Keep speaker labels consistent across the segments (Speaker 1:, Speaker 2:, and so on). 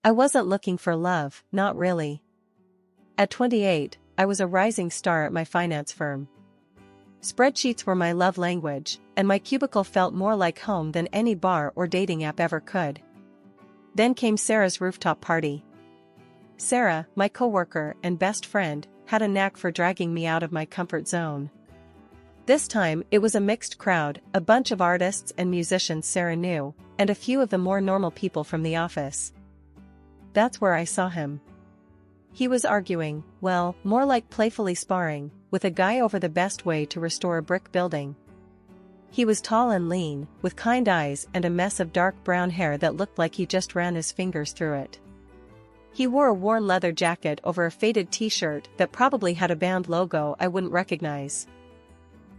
Speaker 1: I wasn't looking for love, not really. At 28, I was a rising star at my finance firm. Spreadsheets were my love language, and my cubicle felt more like home than any bar or dating app ever could. Then came Sarah's rooftop party. Sarah, my coworker and best friend, had a knack for dragging me out of my comfort zone. This time, it was a mixed crowd, a bunch of artists and musicians Sarah knew, and a few of the more normal people from the office. That's where I saw him. He was arguing, well, more like playfully sparring, with a guy over the best way to restore a brick building. He was tall and lean, with kind eyes and a mess of dark brown hair that looked like he just ran his fingers through it. He wore a worn leather jacket over a faded t-shirt that probably had a band logo I wouldn't recognize.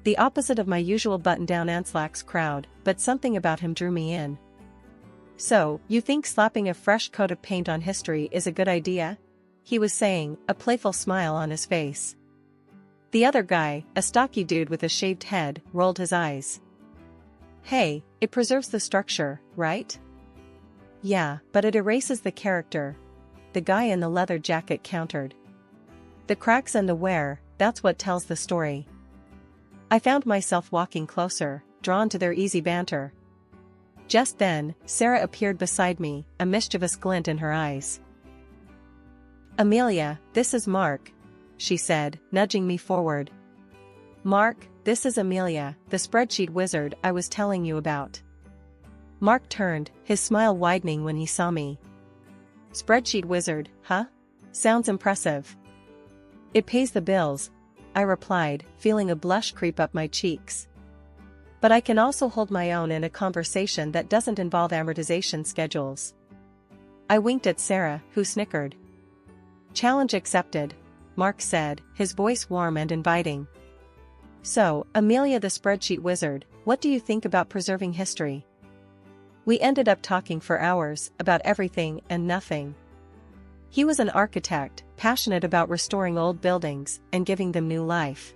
Speaker 1: The opposite of my usual button-down and slacks crowd, but something about him drew me in. So, you think slapping a fresh coat of paint on history is a good idea? He was saying, a playful smile on his face. The other guy, a stocky dude with a shaved head, rolled his eyes. Hey, it preserves the structure, right? Yeah, but it erases the character, the guy in the leather jacket countered. The cracks and the wear, that's what tells the story. I found myself walking closer, drawn to their easy banter. Just then, Sarah appeared beside me, a mischievous glint in her eyes. Amelia, this is Mark, she said, nudging me forward. Mark, this is Amelia, the spreadsheet wizard I was telling you about. Mark turned, his smile widening when he saw me. Spreadsheet wizard, huh? Sounds impressive. It pays the bills, I replied, feeling a blush creep up my cheeks. But I can also hold my own in a conversation that doesn't involve amortization schedules. I winked at Sarah, who snickered. Challenge accepted, Mark said, his voice warm and inviting. So, Amelia the spreadsheet wizard, what do you think about preserving history? We ended up talking for hours about everything and nothing. He was an architect, passionate about restoring old buildings and giving them new life.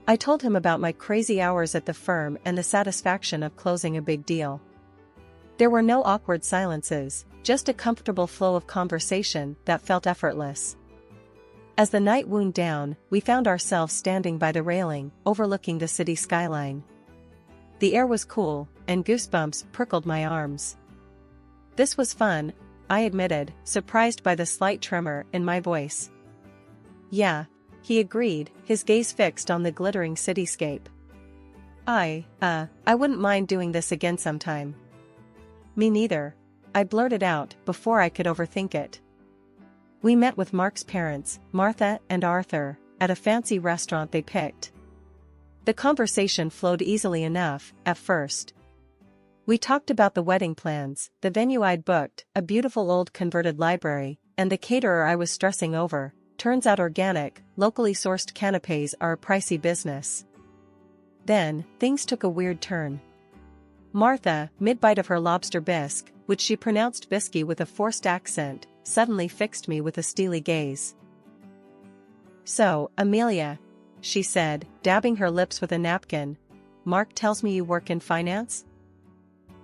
Speaker 1: I told him about my crazy hours at the firm and the satisfaction of closing a big deal. There were no awkward silences, just a comfortable flow of conversation that felt effortless. As the night wound down, we found ourselves standing by the railing, overlooking the city skyline. The air was cool, and goosebumps prickled my arms. This was fun, I admitted, surprised by the slight tremor in my voice. Yeah, he agreed, his gaze fixed on the glittering cityscape. I wouldn't mind doing this again sometime. Me neither, I blurted out before I could overthink it. We met with Mark's parents, Martha and Arthur, at a fancy restaurant they picked. The conversation flowed easily enough, at first. We talked about the wedding plans, the venue I'd booked, a beautiful old converted library, and the caterer I was stressing over. Turns out organic, locally sourced canapés are a pricey business. Then, things took a weird turn. Martha, mid-bite of her lobster bisque, which she pronounced bisky with a forced accent, suddenly fixed me with a steely gaze. So, Amelia, she said, dabbing her lips with a napkin, Mark tells me you work in finance?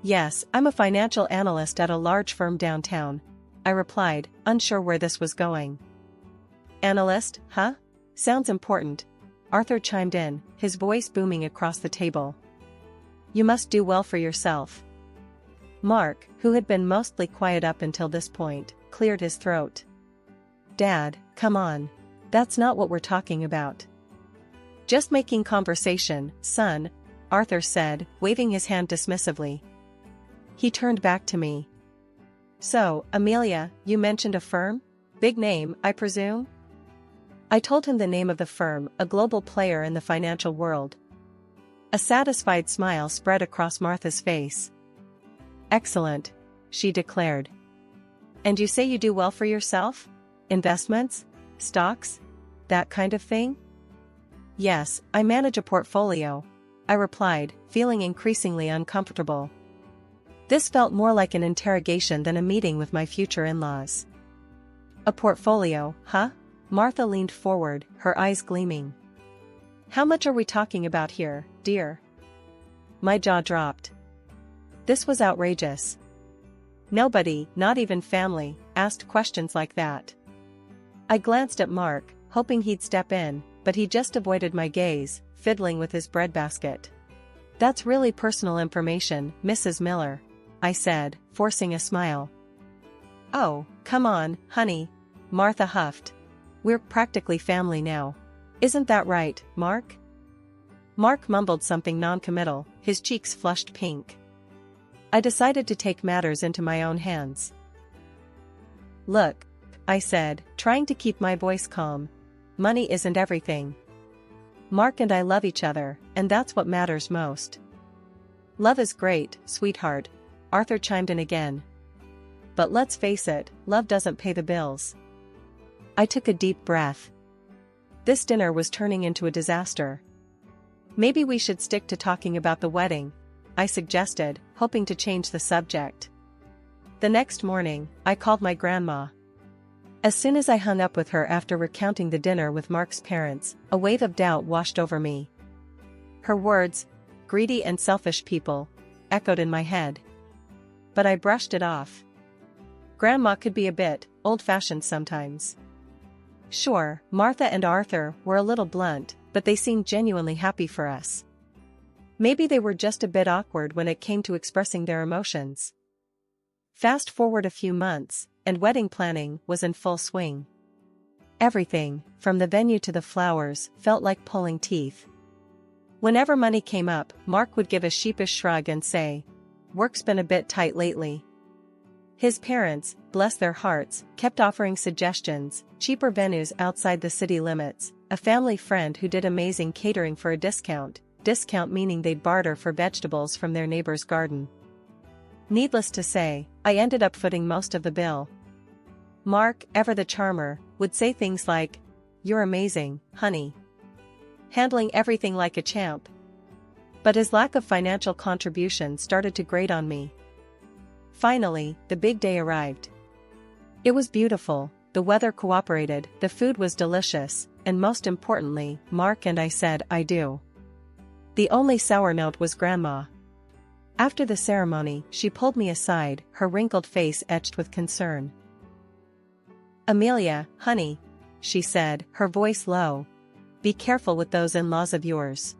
Speaker 1: Yes, I'm a financial analyst at a large firm downtown, I replied, unsure where this was going. Analyst, huh? Sounds important, Arthur chimed in, his voice booming across the table. You must do well for yourself. Mark, who had been mostly quiet up until this point, cleared his throat. Dad, come on. That's not what we're talking about. Just making conversation, son, Arthur said, waving his hand dismissively. He turned back to me. So, Amelia, you mentioned a firm? Big name, I presume? I told him the name of the firm, a global player in the financial world. A satisfied smile spread across Martha's face. Excellent, she declared. And you say you do well for yourself? Investments? Stocks? That kind of thing? Yes, I manage a portfolio, I replied, feeling increasingly uncomfortable. This felt more like an interrogation than a meeting with my future in-laws. A portfolio, huh? Martha leaned forward, her eyes gleaming. How much are we talking about here, dear? My jaw dropped. This was outrageous. Nobody, not even family, asked questions like that. I glanced at Mark, hoping he'd step in, but he just avoided my gaze, fiddling with his breadbasket. "That's really personal information, Mrs. Miller," I said, forcing a smile. "Oh, come on, honey," Martha huffed. "We're practically family now. Isn't that right, Mark?" Mark mumbled something non-committal, his cheeks flushed pink. I decided to take matters into my own hands. "Look," I said, trying to keep my voice calm. "Money isn't everything. Mark and I love each other, and that's what matters most." "Love is great, sweetheart," Arthur chimed in again. "But let's face it, love doesn't pay the bills." I took a deep breath. This dinner was turning into a disaster. "Maybe we should stick to talking about the wedding," I suggested, hoping to change the subject. The next morning, I called my grandma. As soon as I hung up with her after recounting the dinner with Mark's parents, a wave of doubt washed over me. Her words, "greedy and selfish people," echoed in my head. But I brushed it off. Grandma could be a bit old-fashioned sometimes. Sure, Martha and Arthur were a little blunt, but they seemed genuinely happy for us. Maybe they were just a bit awkward when it came to expressing their emotions. Fast forward a few months, and wedding planning was in full swing. Everything, from the venue to the flowers, felt like pulling teeth. Whenever money came up, Mark would give a sheepish shrug and say, "Work's been a bit tight lately." His parents, bless their hearts, kept offering suggestions, cheaper venues outside the city limits, a family friend who did amazing catering for a discount meaning they'd barter for vegetables from their neighbor's garden. Needless to say, I ended up footing most of the bill. Mark, ever the charmer, would say things like, "You're amazing, honey. Handling everything like a champ." But his lack of financial contribution started to grate on me. Finally, the big day arrived. It was beautiful, the weather cooperated, the food was delicious, and most importantly, Mark and I said "I do." The only sour note was Grandma. After the ceremony, she pulled me aside, her wrinkled face etched with concern. "Amelia, honey," she said, her voice low, "be careful with those in-laws of yours.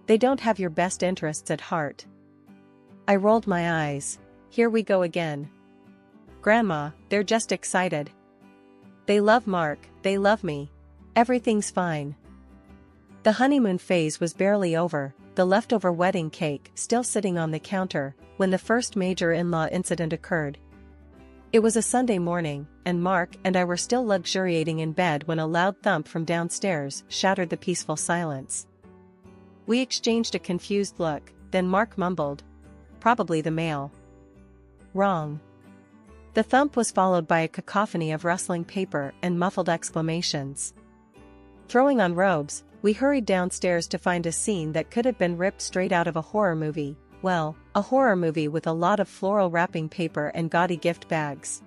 Speaker 1: They don't have your best interests at heart." I rolled my eyes. Here we go again. "Grandma, they're just excited. They love Mark, they love me. Everything's fine." The honeymoon phase was barely over, the leftover wedding cake still sitting on the counter, when the first major in-law incident occurred. It was a Sunday morning, and Mark and I were still luxuriating in bed when a loud thump from downstairs shattered the peaceful silence. We exchanged a confused look, then Mark mumbled, "Probably the mail." Wrong. The thump was followed by a cacophony of rustling paper and muffled exclamations. Throwing on robes, we hurried downstairs to find a scene that could have been ripped straight out of a horror movie. Well, a horror movie with a lot of floral wrapping paper and gaudy gift bags.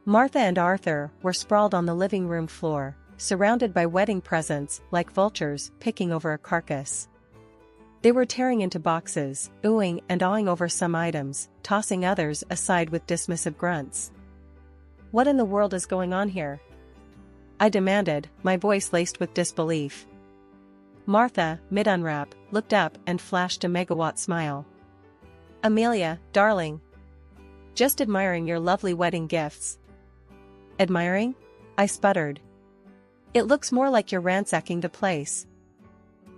Speaker 1: Martha and Arthur were sprawled on the living room floor, surrounded by wedding presents like vultures picking over a carcass. They were tearing into boxes, oohing and awing over some items, tossing others aside with dismissive grunts. "What in the world is going on here?" I demanded, my voice laced with disbelief. Martha, mid-unwrap, looked up and flashed a megawatt smile. "Amelia, darling. Just admiring your lovely wedding gifts." "Admiring?" I sputtered. "It looks more like you're ransacking the place."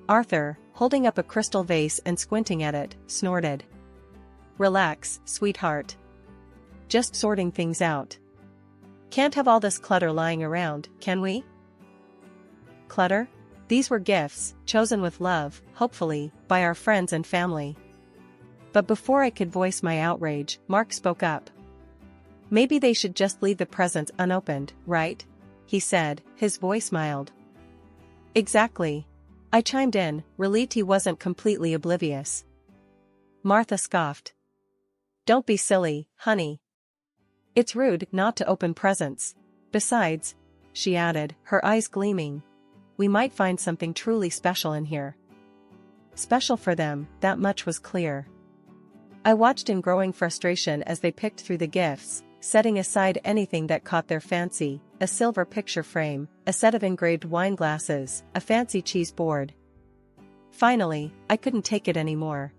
Speaker 1: Arthur, holding up a crystal vase and squinting at it, snorted. "Relax, sweetheart. Just sorting things out. Can't have all this clutter lying around, can we?" Clutter? These were gifts, chosen with love, hopefully, by our friends and family. But before I could voice my outrage, Mark spoke up. "Maybe they should just leave the presents unopened, right?" he said, his voice mild. "Exactly," I chimed in, relieved he wasn't completely oblivious. Martha scoffed. "Don't be silly, honey. It's rude not to open presents. Besides," she added, her eyes gleaming, "we might find something truly special in here." Special for them, that much was clear. I watched in growing frustration as they picked through the gifts, setting aside anything that caught their fancy: a silver picture frame, a set of engraved wine glasses, a fancy cheese board. Finally, I couldn't take it anymore.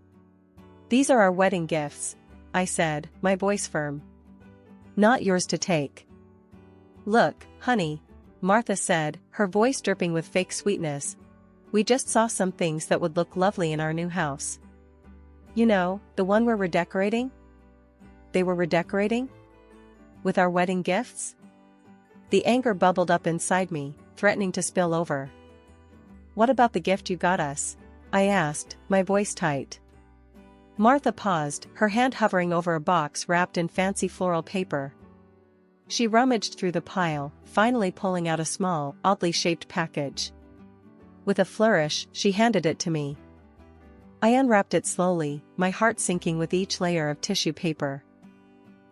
Speaker 1: "These are our wedding gifts," I said, my voice firm. "Not yours to take." "Look, honey," Martha said, her voice dripping with fake sweetness. "We just saw some things that would look lovely in our new house. You know, the one we're redecorating." They were redecorating? With our wedding gifts? The anger bubbled up inside me, threatening to spill over. "What about the gift you got us?" I asked, my voice tight. Martha paused, her hand hovering over a box wrapped in fancy floral paper. She rummaged through the pile, finally pulling out a small, oddly shaped package. With a flourish, she handed it to me. I unwrapped it slowly, my heart sinking with each layer of tissue paper.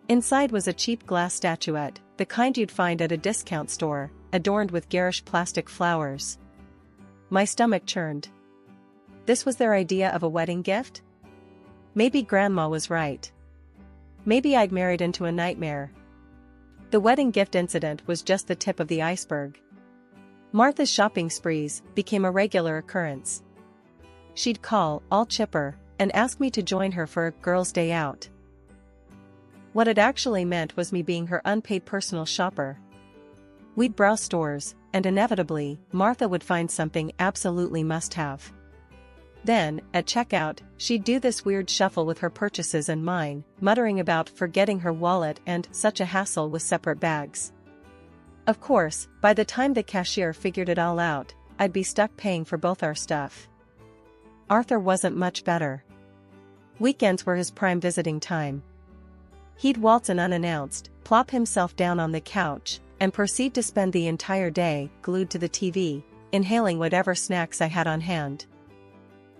Speaker 1: Inside was a cheap glass statuette, the kind you'd find at a discount store, adorned with garish plastic flowers. My stomach churned. This was their idea of a wedding gift? Maybe Grandma was right. Maybe I'd married into a nightmare. The wedding gift incident was just the tip of the iceberg. Martha's shopping sprees became a regular occurrence. She'd call, all chipper, and ask me to join her for a girls' day out. What it actually meant was me being her unpaid personal shopper. We'd browse stores, and inevitably, Martha would find something absolutely must-have. Then, at checkout, she'd do this weird shuffle with her purchases and mine, muttering about forgetting her wallet and such a hassle with separate bags. Of course, by the time the cashier figured it all out, I'd be stuck paying for both our stuff. Arthur wasn't much better. Weekends were his prime visiting time. He'd waltz in unannounced, plop himself down on the couch, and proceed to spend the entire day glued to the TV, inhaling whatever snacks I had on hand.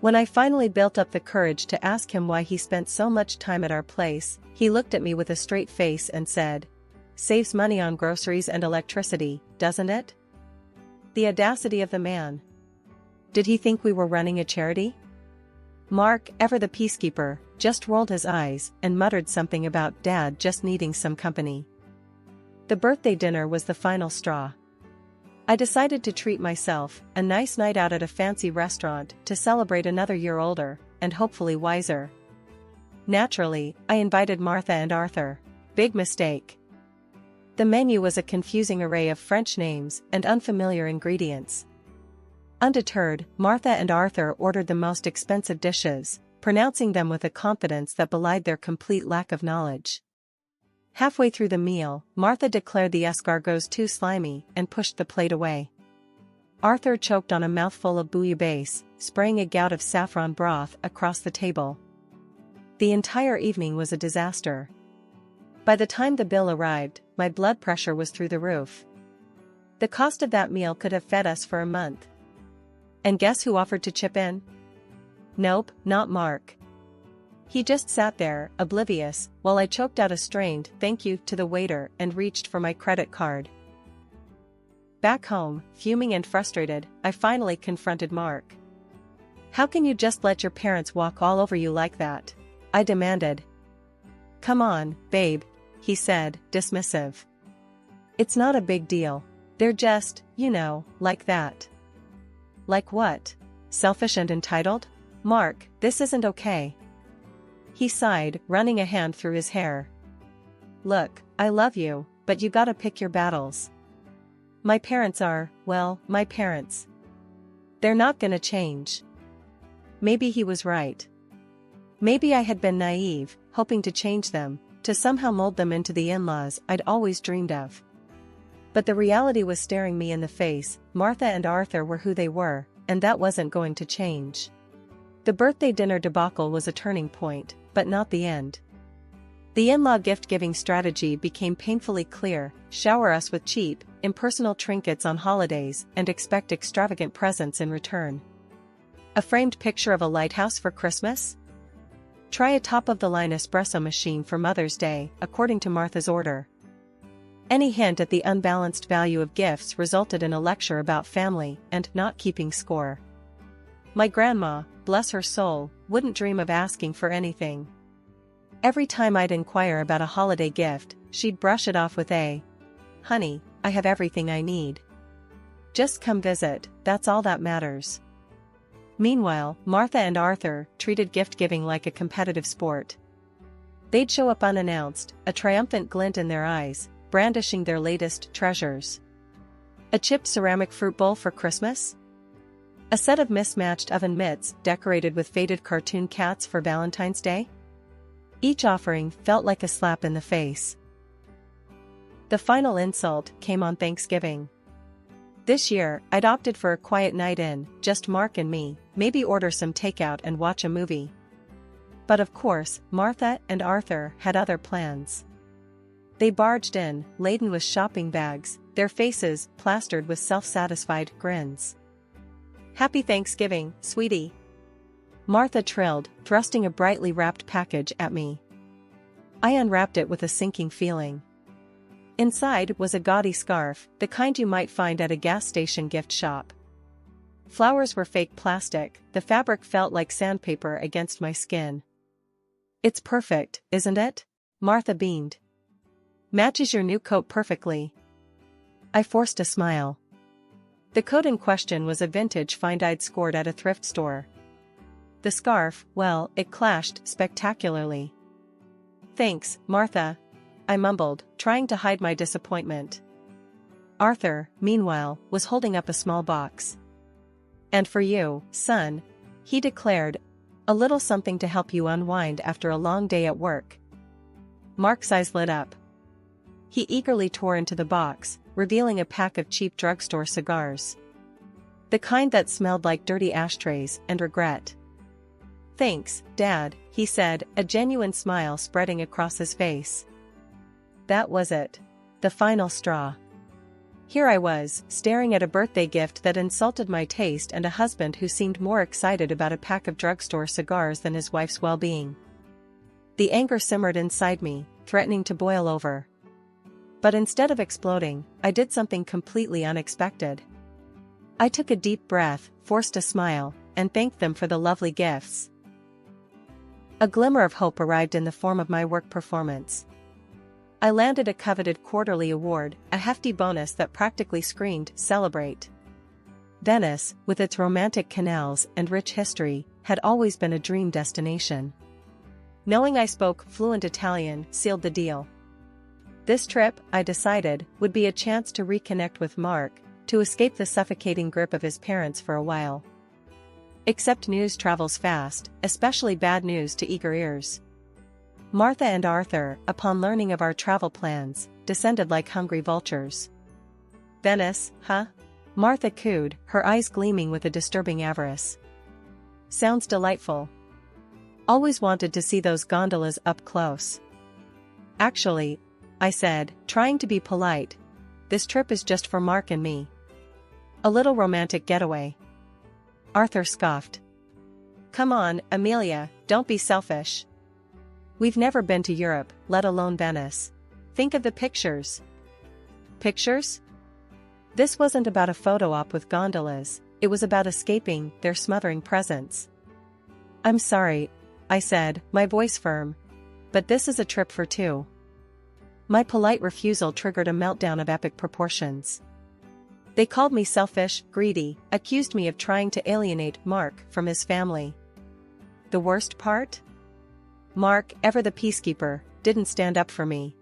Speaker 1: When I finally built up the courage to ask him why he spent so much time at our place, he looked at me with a straight face and said, "Saves money on groceries and electricity, doesn't it?" The audacity of the man. Did he think we were running a charity? Mark, ever the peacekeeper, just rolled his eyes and muttered something about Dad just needing some company. The birthday dinner was the final straw. I decided to treat myself, a nice night out at a fancy restaurant, to celebrate another year older, and hopefully wiser. Naturally, I invited Martha and Arthur. Big mistake. The menu was a confusing array of French names and unfamiliar ingredients. Undeterred, Martha and Arthur ordered the most expensive dishes, pronouncing them with a confidence that belied their complete lack of knowledge. Halfway through the meal, Martha declared the escargots too slimy and pushed the plate away. Arthur choked on a mouthful of bouillabaisse, spraying a gout of saffron broth across the table. The entire evening was a disaster. By the time the bill arrived, my blood pressure was through the roof. The cost of that meal could have fed us for a month. And guess who offered to chip in? Nope, not Mark. He just sat there, oblivious, while I choked out a strained thank you to the waiter and reached for my credit card. Back home, fuming and frustrated, I finally confronted Mark. "How can you just let your parents walk all over you like that?" I demanded. "Come on, babe," he said, dismissive. "It's not a big deal. They're just, like that." Like what? Selfish and entitled? "Mark, this isn't okay." He sighed, running a hand through his hair. "Look, I love you, but you gotta pick your battles. My parents are, well, my parents. They're not gonna change." Maybe he was right. Maybe I had been naive, hoping to change them, to somehow mold them into the in-laws I'd always dreamed of. But the reality was staring me in the face. Martha and Arthur were who they were, and that wasn't going to change. The birthday dinner debacle was a turning point, but not the end. The in-law gift-giving strategy became painfully clear: shower us with cheap, impersonal trinkets on holidays and expect extravagant presents in return. A framed picture of a lighthouse for Christmas? Try a top-of-the-line espresso machine for Mother's Day, according to Martha's order. Any hint at the unbalanced value of gifts resulted in a lecture about family and not keeping score. My grandma, bless her soul, wouldn't dream of asking for anything. Every time I'd inquire about a holiday gift, she'd brush it off with "Honey, I have everything I need. Just come visit, that's all that matters." Meanwhile, Martha and Arthur treated gift-giving like a competitive sport. They'd show up unannounced, a triumphant glint in their eyes, brandishing their latest treasures. A chipped ceramic fruit bowl for Christmas? A set of mismatched oven mitts decorated with faded cartoon cats for Valentine's Day? Each offering felt like a slap in the face. The final insult came on Thanksgiving. This year, I'd opted for a quiet night in, just Mark and me, maybe order some takeout and watch a movie. But of course, Martha and Arthur had other plans. They barged in, laden with shopping bags, their faces plastered with self-satisfied grins. "Happy Thanksgiving, sweetie," Martha trilled, thrusting a brightly wrapped package at me. I unwrapped it with a sinking feeling. Inside was a gaudy scarf, the kind you might find at a gas station gift shop. Flowers were fake plastic, the fabric felt like sandpaper against my skin. "It's perfect, isn't it?" Martha beamed. "Matches your new coat perfectly." I forced a smile. The coat in question was a vintage find I'd scored at a thrift store. The scarf, well, it clashed spectacularly. "Thanks, Martha," I mumbled, trying to hide my disappointment. Arthur, meanwhile, was holding up a small box. "And for you, son," he declared, "a little something to help you unwind after a long day at work." Mark's eyes lit up. He eagerly tore into the box, revealing a pack of cheap drugstore cigars. The kind that smelled like dirty ashtrays and regret. "Thanks, Dad," he said, a genuine smile spreading across his face. That was it. The final straw. Here I was, staring at a birthday gift that insulted my taste and a husband who seemed more excited about a pack of drugstore cigars than his wife's well-being. The anger simmered inside me, threatening to boil over. But instead of exploding, I did something completely unexpected. I took a deep breath, forced a smile, and thanked them for the lovely gifts. A glimmer of hope arrived in the form of my work performance. I landed a coveted quarterly award, a hefty bonus that practically screamed, "Celebrate." Venice, with its romantic canals and rich history, had always been a dream destination. Knowing I spoke fluent Italian sealed the deal. This trip, I decided, would be a chance to reconnect with Mark, to escape the suffocating grip of his parents for a while. Except news travels fast, especially bad news to eager ears. Martha and Arthur, upon learning of our travel plans, descended like hungry vultures. "Venice, huh?" Martha cooed, her eyes gleaming with a disturbing avarice. "Sounds delightful. Always wanted to see those gondolas up close." "Actually," I said, trying to be polite, "this trip is just for Mark and me. A little romantic getaway." Arthur scoffed. "Come on, Amelia, don't be selfish. We've never been to Europe, let alone Venice. Think of the pictures." Pictures? This wasn't about a photo op with gondolas, it was about escaping their smothering presence. "I'm sorry," I said, my voice firm, "but this is a trip for two." My polite refusal triggered a meltdown of epic proportions. They called me selfish, greedy, accused me of trying to alienate Mark from his family. The worst part? Mark, ever the peacekeeper, didn't stand up for me.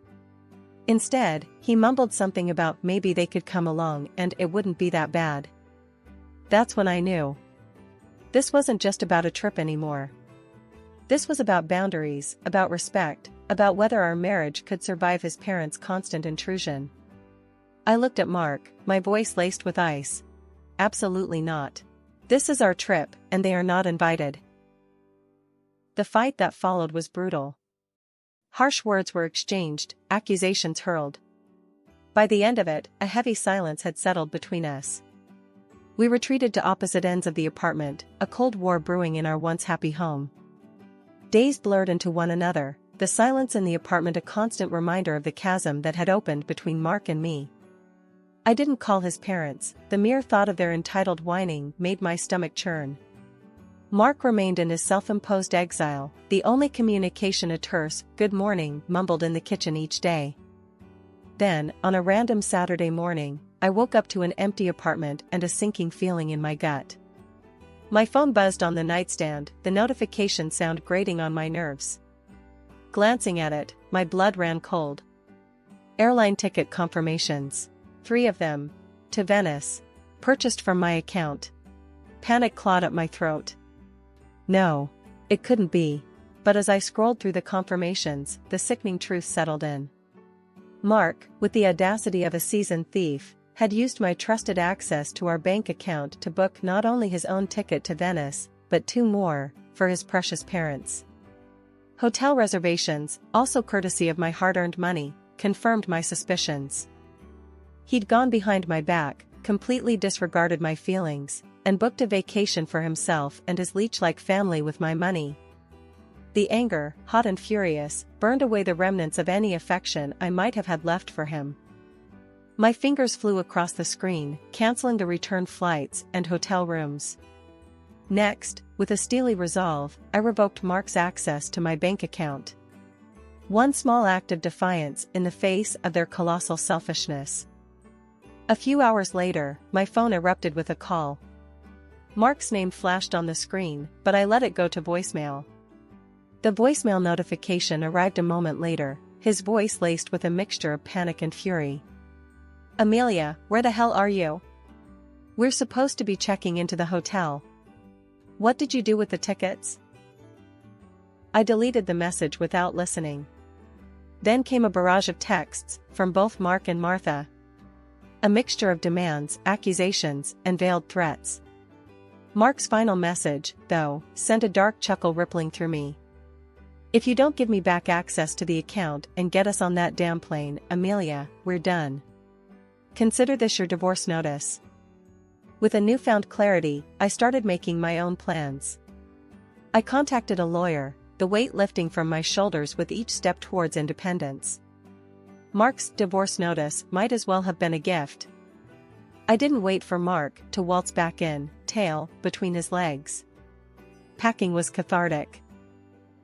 Speaker 1: Instead, he mumbled something about maybe they could come along and it wouldn't be that bad. That's when I knew. This wasn't just about a trip anymore. This was about boundaries, about respect, about whether our marriage could survive his parents' constant intrusion. I looked at Mark, my voice laced with ice. "Absolutely not. This is our trip, and they are not invited." The fight that followed was brutal. Harsh words were exchanged, accusations hurled. By the end of it, a heavy silence had settled between us. We retreated to opposite ends of the apartment, a cold war brewing in our once happy home. Days blurred into one another, the silence in the apartment a constant reminder of the chasm that had opened between Mark and me. I didn't call his parents, the mere thought of their entitled whining made my stomach churn. Mark remained in his self-imposed exile, the only communication a terse "good morning" mumbled in the kitchen each day. Then, on a random Saturday morning, I woke up to an empty apartment and a sinking feeling in my gut. My phone buzzed on the nightstand, the notification sound grating on my nerves. Glancing at it, my blood ran cold. Airline ticket confirmations. 3 of them. To Venice. Purchased from my account. Panic clawed at my throat. No. It couldn't be. But as I scrolled through the confirmations, the sickening truth settled in. Mark, with the audacity of a seasoned thief, had used my trusted access to our bank account to book not only his own ticket to Venice, but 2 more, for his precious parents. Hotel reservations, also courtesy of my hard-earned money, confirmed my suspicions. He'd gone behind my back, completely disregarded my feelings, and booked a vacation for himself and his leech-like family with my money. The anger, hot and furious, burned away the remnants of any affection I might have had left for him. My fingers flew across the screen, canceling the return flights and hotel rooms. Next, with a steely resolve, I revoked Mark's access to my bank account. One small act of defiance in the face of their colossal selfishness. A few hours later, my phone erupted with a call. Mark's name flashed on the screen, but I let it go to voicemail. The voicemail notification arrived a moment later, his voice laced with a mixture of panic and fury. "Amelia, where the hell are you? We're supposed to be checking into the hotel. What did you do with the tickets?" I deleted the message without listening. Then came a barrage of texts, from both Mark and Martha. A mixture of demands, accusations, and veiled threats. Mark's final message, though, sent a dark chuckle rippling through me. "If you don't give me back access to the account and get us on that damn plane, Amelia, we're done. Consider this your divorce notice." With a newfound clarity, I started making my own plans. I contacted a lawyer, the weight lifting from my shoulders with each step towards independence. Mark's divorce notice might as well have been a gift. I didn't wait for Mark to waltz back in, tail between his legs. Packing was cathartic.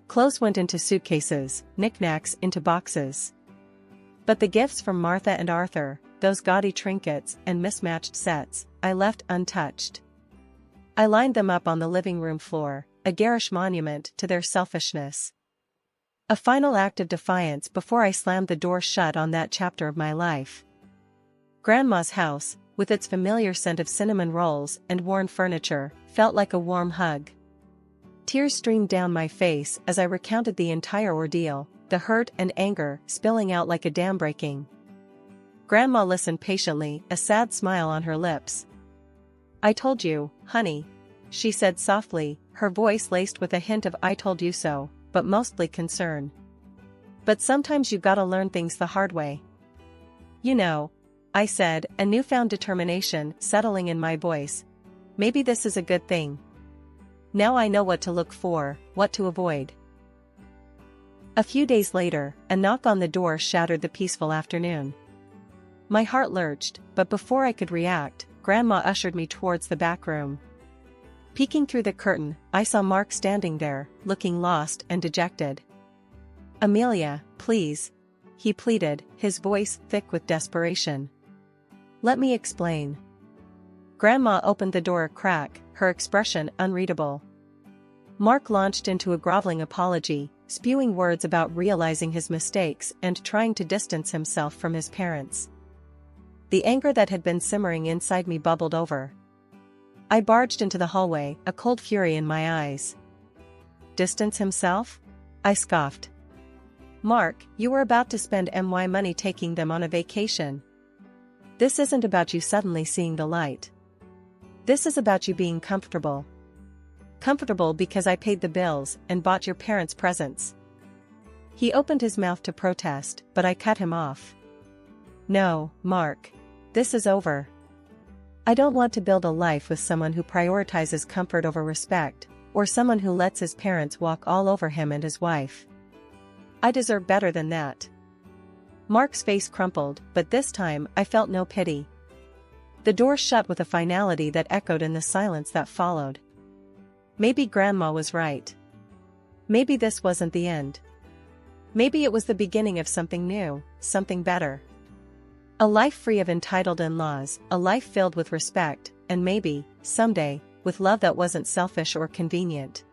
Speaker 1: Clothes went into suitcases, knickknacks into boxes. But the gifts from Martha and Arthur, those gaudy trinkets and mismatched sets, I left untouched. I lined them up on the living room floor, a garish monument to their selfishness. A final act of defiance before I slammed the door shut on that chapter of my life. Grandma's house, with its familiar scent of cinnamon rolls and worn furniture, felt like a warm hug. Tears streamed down my face as I recounted the entire ordeal, the hurt and anger spilling out like a dam breaking. Grandma listened patiently, a sad smile on her lips. "I told you, honey," she said softly, her voice laced with a hint of "I told you so," but mostly concern. "But sometimes you gotta learn things the hard way." "You know," I said, a newfound determination settling in my voice. "Maybe this is a good thing. Now I know what to look for, what to avoid." A few days later, a knock on the door shattered the peaceful afternoon. My heart lurched, but before I could react, Grandma ushered me towards the back room. Peeking through the curtain, I saw Mark standing there, looking lost and dejected. "Amelia, please," he pleaded, his voice thick with desperation. "Let me explain." Grandma opened the door a crack, her expression unreadable. Mark launched into a groveling apology, spewing words about realizing his mistakes and trying to distance himself from his parents. The anger that had been simmering inside me bubbled over. I barged into the hallway, a cold fury in my eyes. "Distance himself?" I scoffed. "Mark, you were about to spend my money taking them on a vacation. This isn't about you suddenly seeing the light. This is about you being comfortable. Comfortable because I paid the bills and bought your parents presents." He opened his mouth to protest, but I cut him off. "No, Mark. This is over. I don't want to build a life with someone who prioritizes comfort over respect, or someone who lets his parents walk all over him and his wife. I deserve better than that." Mark's face crumpled, but this time I felt no pity. The door shut with a finality that echoed in the silence that followed. Maybe Grandma was right. Maybe this wasn't the end. Maybe it was the beginning of something new, something better. A life free of entitled in-laws, a life filled with respect, and maybe, someday, with love that wasn't selfish or convenient.